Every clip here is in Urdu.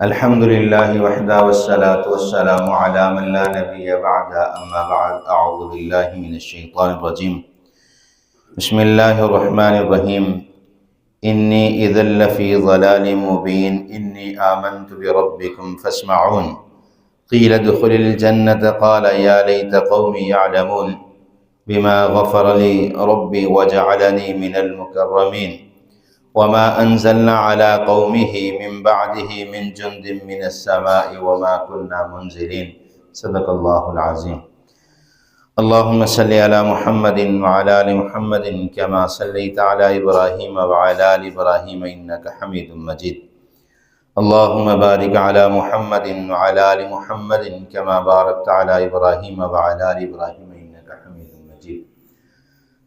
الحمد للہ وحدہ والصلاة والسلام علی من لا نبی بعد اما بعد اعوذ باللہ من الشیطان الرجیم بسم اللہ الرحمن الرحیم انی اذا لفی ضلال مبین انی آمنت بربکم فاسمعون قیل ادخل الجنة قال یا لیت قومی یعلمون بما غفر لی ربی وجعلنی من المکرمین وما انزلنا على قومه من بعده من جند من السماء وما كنا منزلين صدق الله العظيم اللهم صل على محمد وعلى آل محمد كما صليت على إبراهيم وعلى آل إبراهيم إنك حميد مجيد اللهم بارك على محمد وعلى آل محمد كما باركت على إبراهيم وعلى آل إبراهيم إنك حميد مجيد۔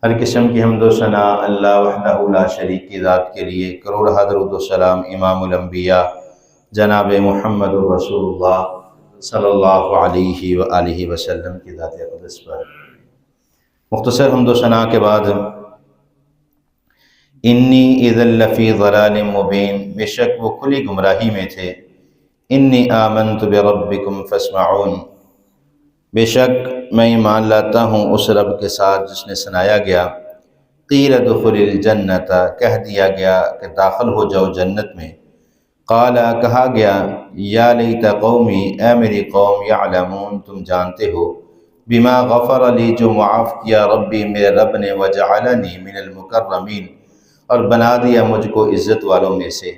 ہر قسم کی حمد و ثنا اللہ وحدہ لا شریک کی ذات کے لیے، کروڑ درود و سلام امام الانبیاء جناب محمد رسول اللہ صلی اللہ علیہ وآلہ وسلم کی ذات اقدس پر۔ مختصر حمد و ثنا کے بعد انی اذا لفی ضلال مبین، بے شک وہ کھلی گمراہی میں تھے۔ انی آمنت بربکم فاسمعون، بے شک میں ایمان لاتا ہوں اس رب کے ساتھ جس نے سنایا گیا۔ قیل ادخل الجنۃ، کہہ دیا گیا کہ داخل ہو جاؤ جنت میں۔ قال، کہا گیا یا لیت قومی، اے میری قوم، یعلمون، تم جانتے ہو، بما غفر لی، جو معاف کیا ربی، میرے رب نے، وجعلنی من المکرمین، اور بنا دیا مجھ کو عزت والوں میں سے۔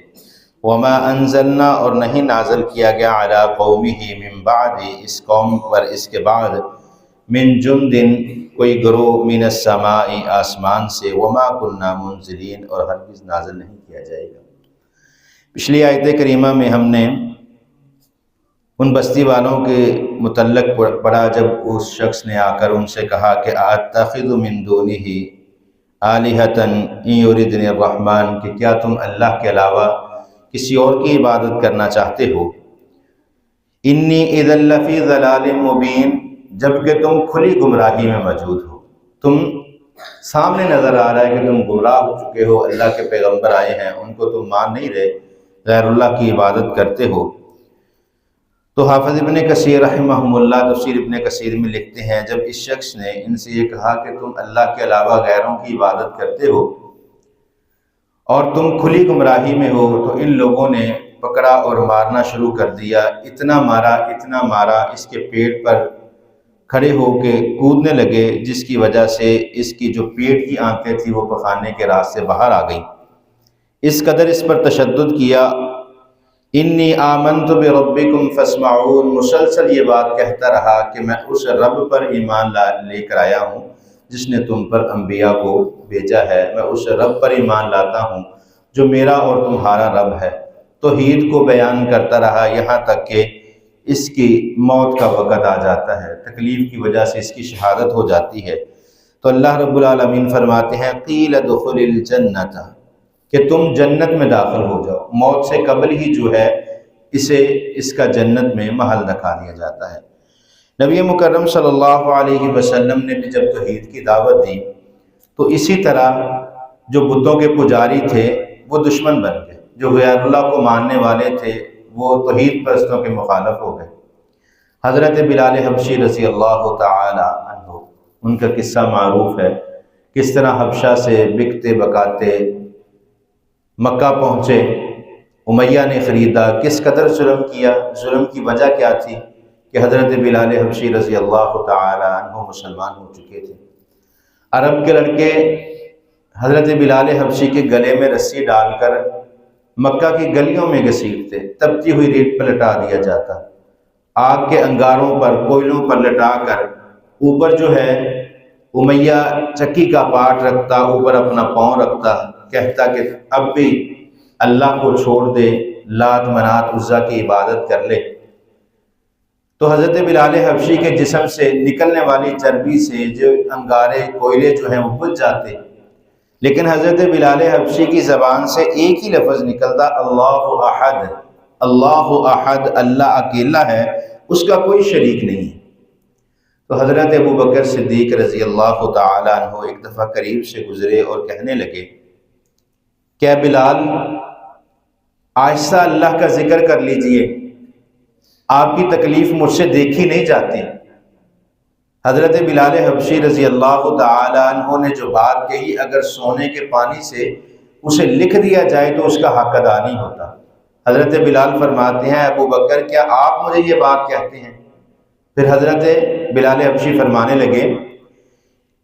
وما انزلنا، اور نہیں نازل کیا گیا، علی قومہ، من بعد، اس قوم پر اس کے بعد، من جندن، کوئی گروہ، من السماء، آسمان سے، وما کننا منزلین، اور ہرگز نازل نہیں کیا جائے گا۔ پچھلی آیت کریمہ میں ہم نے ان بستی والوں کے متعلق پڑھا جب اس شخص نے آ کر ان سے کہا کہ اتخذ من دونہ آلہۃ ان یردنی الرحمن، کہ کیا تم اللہ کے علاوہ کسی اور کی عبادت کرنا چاہتے ہو۔ انی اذا لفی ضلال مبین، جبکہ تم کھلی گمراہی میں موجود ہو، تم سامنے نظر آ رہا ہے کہ تم گمراہ ہو چکے ہو، اللہ کے پیغمبر آئے ہیں ان کو تم مان نہیں رہے، غیر اللہ کی عبادت کرتے ہو۔ تو حافظ ابن کثیر رحمہ اللہ تفسیر ابن کثیر میں لکھتے ہیں، جب اس شخص نے ان سے یہ کہا کہ تم اللہ کے علاوہ غیروں کی عبادت کرتے ہو اور تم کھلی گمراہی میں ہو، تو ان لوگوں نے پکڑا اور مارنا شروع کر دیا۔ اتنا مارا اس کے پیٹ پر کھڑے ہو کے کودنے لگے، جس کی وجہ سے اس کی جو پیٹ کی آنتیں تھیں وہ پخانے کے راستے باہر آ گئیں۔ اس قدر اس پر تشدد کیا۔ انی آمنت بربکم فاسمعون، مسلسل یہ بات کہتا رہا کہ میں اس رب پر ایمان لے کر آیا ہوں جس نے تم پر انبیاء کو بھیجا ہے، میں اس رب پر ایمان لاتا ہوں جو میرا اور تمہارا رب ہے۔ توحید کو بیان کرتا رہا یہاں تک کہ اس کی موت کا وقت آ جاتا ہے، تکلیف کی وجہ سے اس کی شہادت ہو جاتی ہے۔ تو اللہ رب العالمین فرماتے ہیں قیل ادخل الجنۃ، کہ تم جنت میں داخل ہو جاؤ۔ موت سے قبل ہی جو ہے اس کا جنت میں محل رکھا دیا جاتا ہے۔ نبی مکرم صلی اللہ علیہ وسلم نے بھی جب توحید کی دعوت دی تو اسی طرح جو بتوں کے پجاری تھے وہ دشمن بن گئے، جو غیر اللہ کو ماننے والے تھے وہ توحید پرستوں کے مخالف ہو گئے۔ حضرت بلال حبشی رضی اللہ تعالی عنہ، ان کا قصہ معروف ہے، کس طرح حبشہ سے بکتے بکاتے مکہ پہنچے، امیہ نے خریدا، کس قدر ظلم کیا، ظلم کی وجہ کیا تھی کہ حضرت بلال حبشی رضی اللہ تعالی عنہ مسلمان ہو چکے تھے۔ عرب کے لڑکے حضرت بلال حبشی کے گلے میں رسی ڈال کر مکہ کی گلیوں میں گھسیٹتے، تپتی ہوئی ریت پر لٹا دیا جاتا، آگ کے انگاروں پر، کوئلوں پر لٹا کر اوپر جو ہے امیہ چکی کا پاٹ رکھتا، اوپر اپنا پاؤں رکھتا، کہتا کہ اب بھی اللہ کو چھوڑ دے، لات منات عزا کی عبادت کر لے۔ تو حضرت بلال حبشی کے جسم سے نکلنے والی چربی سے جو انگارے کوئلے جو ہیں وہ بجھ جاتے، لیکن حضرت بلال حبشی کی زبان سے ایک ہی لفظ نکلتا، اللہ احد، اللہ احد، اللہ اکیلا ہے، اس کا کوئی شریک نہیں ہے۔ تو حضرت ابوبکر صدیق رضی اللہ تعالی عنہ ایک دفعہ قریب سے گزرے اور کہنے لگے کہ بلال، آہستہ اللہ کا ذکر کر لیجئے، آپ کی تکلیف مجھ سے دیکھی نہیں جاتی۔ حضرت بلال حبشی رضی اللہ تعالی عنہ نے جو بات کہی، اگر سونے کے پانی سے اسے لکھ دیا جائے تو اس کا حق ادا نہیں ہوتا۔ حضرت بلال فرماتے ہیں ابو بکر کیا آپ مجھے یہ بات کہتے ہیں؟ پھر حضرت بلال حبشی فرمانے لگے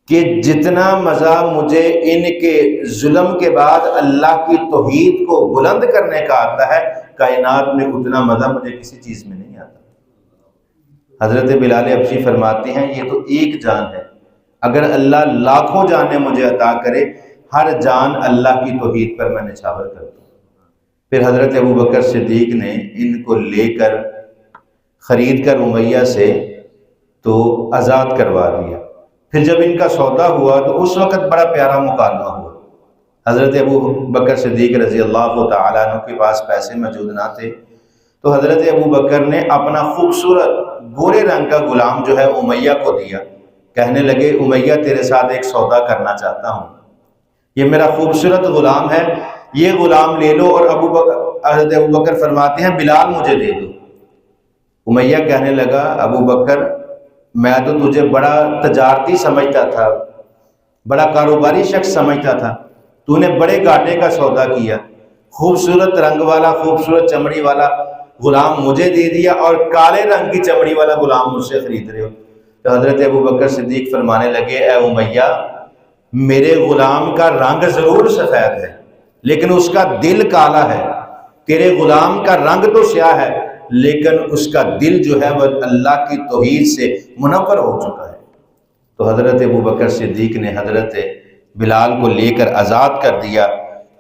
کہ جتنا مزہ مجھے ان کے ظلم کے بعد اللہ کی توحید کو بلند کرنے کا آتا ہے، کائنات میں اتنا مزہ مجھے کسی چیز میں نہیں آتا۔ حضرت بلال حبشی فرماتے ہیں یہ تو ایک جان ہے، اگر اللہ لاکھوں جانیں مجھے عطا کرے، ہر جان اللہ کی توحید پر میں نچھاور کر دوں۔ پھر حضرت ابو بکر صدیق نے ان کو لے کر خرید کر امیہ سے تو آزاد کروا دیا۔ پھر جب ان کا سودا ہوا تو اس وقت بڑا پیارا مکالمہ ہوا۔ حضرت ابو بکر صدیق رضی اللہ تعالیٰ عنہ کے پاس پیسے موجود نہ تھے، تو حضرت ابو بکر نے اپنا خوبصورت گورے رنگ کا غلام جو ہے امیہ کو دیا۔ کہنے لگے امیہ تیرے ساتھ ایک سودا کرنا چاہتا ہوں، یہ میرا خوبصورت غلام ہے، یہ غلام لے لو۔ اور حضرت ابو بکر فرماتے ہیں بلال مجھے دے دو۔ امیہ کہنے لگا ابو بکر میں تو تجھے بڑا تجارتی سمجھتا تھا، بڑا کاروباری شخص سمجھتا تھا، تو نے بڑے گھاٹے کا سودا کیا، خوبصورت رنگ والا خوبصورت چمڑی والا غلام مجھے دے دیا اور کالے رنگ کی چمڑی والا غلام مجھ سے خرید رہے ہو۔ تو حضرت ابو بکر صدیق فرمانے لگے اے امیہ میرے غلام کا رنگ ضرور سفید ہے لیکن اس کا دل کالا ہے، تیرے غلام کا رنگ تو سیاہ ہے لیکن اس کا دل جو ہے وہ اللہ کی توحید سے منور ہو چکا ہے۔ تو حضرت ابو بکر صدیق نے حضرت بلال کو لے کر آزاد کر دیا۔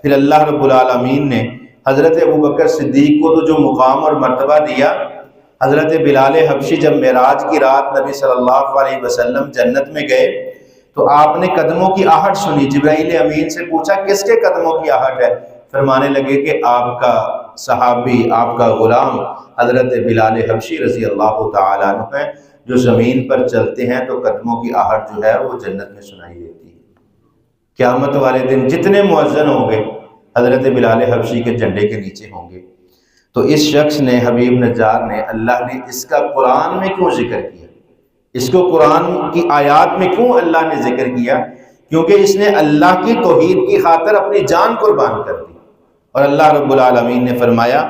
پھر اللہ رب العالمین نے حضرت ابو بکر صدیق کو تو جو مقام اور مرتبہ دیا، حضرت بلال حبشی جب معراج کی رات نبی صلی اللہ علیہ وسلم جنت میں گئے تو آپ نے قدموں کی آہٹ سنی۔ جبرائیل امین سے پوچھا کس کے قدموں کی آہٹ ہے؟ فرمانے لگے کہ آپ کا صحابی، آپ کا غلام حضرت بلال حبشی رضی اللہ تعالیٰ عنہ ہیں، جو زمین پر چلتے ہیں تو قدموں کی آہٹ جو ہے وہ جنت میں سنائی دیتی ہے۔ قیامت والے دن جتنے مؤذن ہوں گے حضرت بلال حبشی کے جھنڈے کے نیچے ہوں گے۔ تو اس شخص نے حبیب نجار نے اللہ نے اس کا قرآن میں کیوں ذکر کیا، اس کو قرآن کی آیات میں کیوں اللہ نے ذکر کیا؟ کیونکہ اس نے اللہ کی توحید کی خاطر اپنی جان قربان کر دی۔ اور اللہ رب العالمین نے فرمایا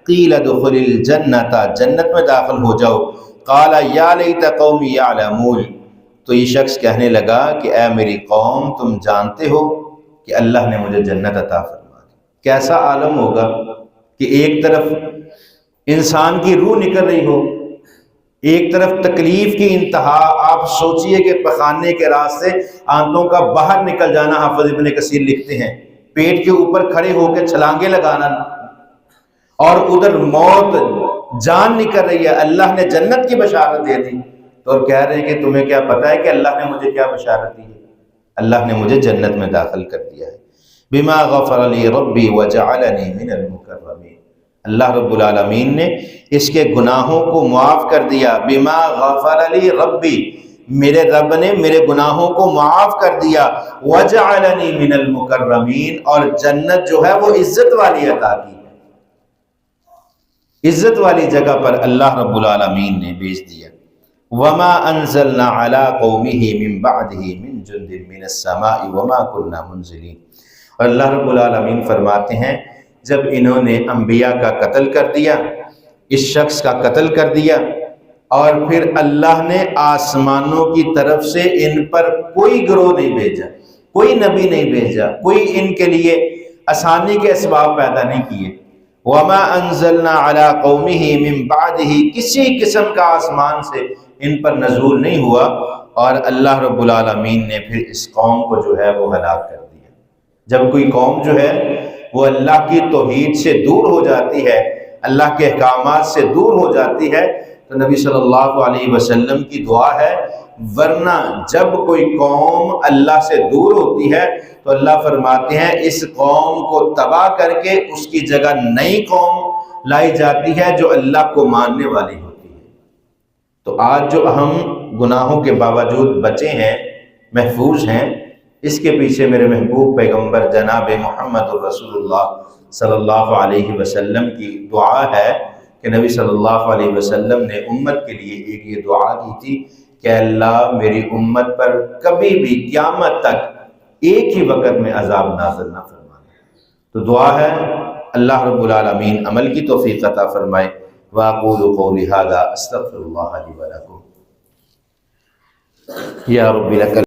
قیل ادخل الجنۃ، جنت میں داخل ہو جاؤ۔ قال یا لیت قومی یعلمون، تو یہ شخص کہنے لگا کہ اے میری قوم تم جانتے ہو کہ اللہ نے مجھے جنت عطا فرما دی۔ کیسا عالم ہوگا کہ ایک طرف انسان کی روح نکل رہی ہو، ایک طرف تکلیف کی انتہا، آپ سوچئے کہ پخانے کے راستے آنتوں کا باہر نکل جانا، حافظ ابن کثیر لکھتے ہیں پیٹ کے اوپر کھڑے ہو کے چھلانگے لگانا، اور ادھر موت جان نکل رہی ہے، اللہ نے جنت کی بشارت دے دی، تو اور کہہ رہے ہیں کہ تمہیں کیا پتہ ہے کہ اللہ نے مجھے کیا بشارت دی ہے؟ اللہ نے مجھے جنت میں داخل کر دیا ہے۔ بما غفر لی ربی وجعلنی من المکرمین، اللہ رب العالمین نے اس کے گناہوں کو معاف کر دیا۔ بما غفر لی ربی، میرے رب نے میرے گناہوں کو معاف کر دیا۔ وجعلنی من المکرمین، اور جنت جو ہے وہ عزت والی عطا کی ہے، عزت والی جگہ پر اللہ رب العالمین نے بھیج دیا۔ وما انزلنا علی قومہ من بعدہ من جند من السماء وما كنا منزلین، اور اللہ رب العالمین فرماتے ہیں جب انہوں نے انبیاء کا قتل کر دیا، اس شخص کا قتل کر دیا، اور پھر اللہ نے آسمانوں کی طرف سے ان پر کوئی گروہ نہیں بھیجا، کوئی نبی نہیں بھیجا، کوئی ان کے لیے آسانی کے اسباب پیدا نہیں کیے۔ وما انزلنا علی قومہ من بعدہ، کسی قسم کا آسمان سے ان پر نزول نہیں ہوا، اور اللہ رب العالمین نے پھر اس قوم کو جو ہے وہ ہلاک کر دیا۔ جب کوئی قوم جو ہے وہ اللہ کی توحید سے دور ہو جاتی ہے، اللہ کے احکامات سے دور ہو جاتی ہے، تو نبی صلی اللہ علیہ وسلم کی دعا ہے، ورنہ جب کوئی قوم اللہ سے دور ہوتی ہے تو اللہ فرماتے ہیں اس قوم کو تباہ کر کے اس کی جگہ نئی قوم لائی جاتی ہے جو اللہ کو ماننے والی ہوتی ہے۔ تو آج جو ہم گناہوں کے باوجود بچے ہیں، محفوظ ہیں، اس کے پیچھے میرے محبوب پیغمبر جناب محمد الرسول اللہ صلی اللہ علیہ وسلم کی دعا ہے کہ نبی صلی اللہ علیہ وسلم نے امت کے لیے ایک یہ دعا کی تھی کہ اللہ میری امت پر کبھی بھی قیامت تک ایک ہی وقت میں عذاب نازل نہ فرمائے۔ تو دعا ہے اللہ رب العالمین عمل کی توفیق عطا فرمائے۔ وَأَقُولُ قَوْلِي هَذَا أَسْتَغْفِرُ اللَّهَ لِي وَلَكُمْ۔ یا رب لک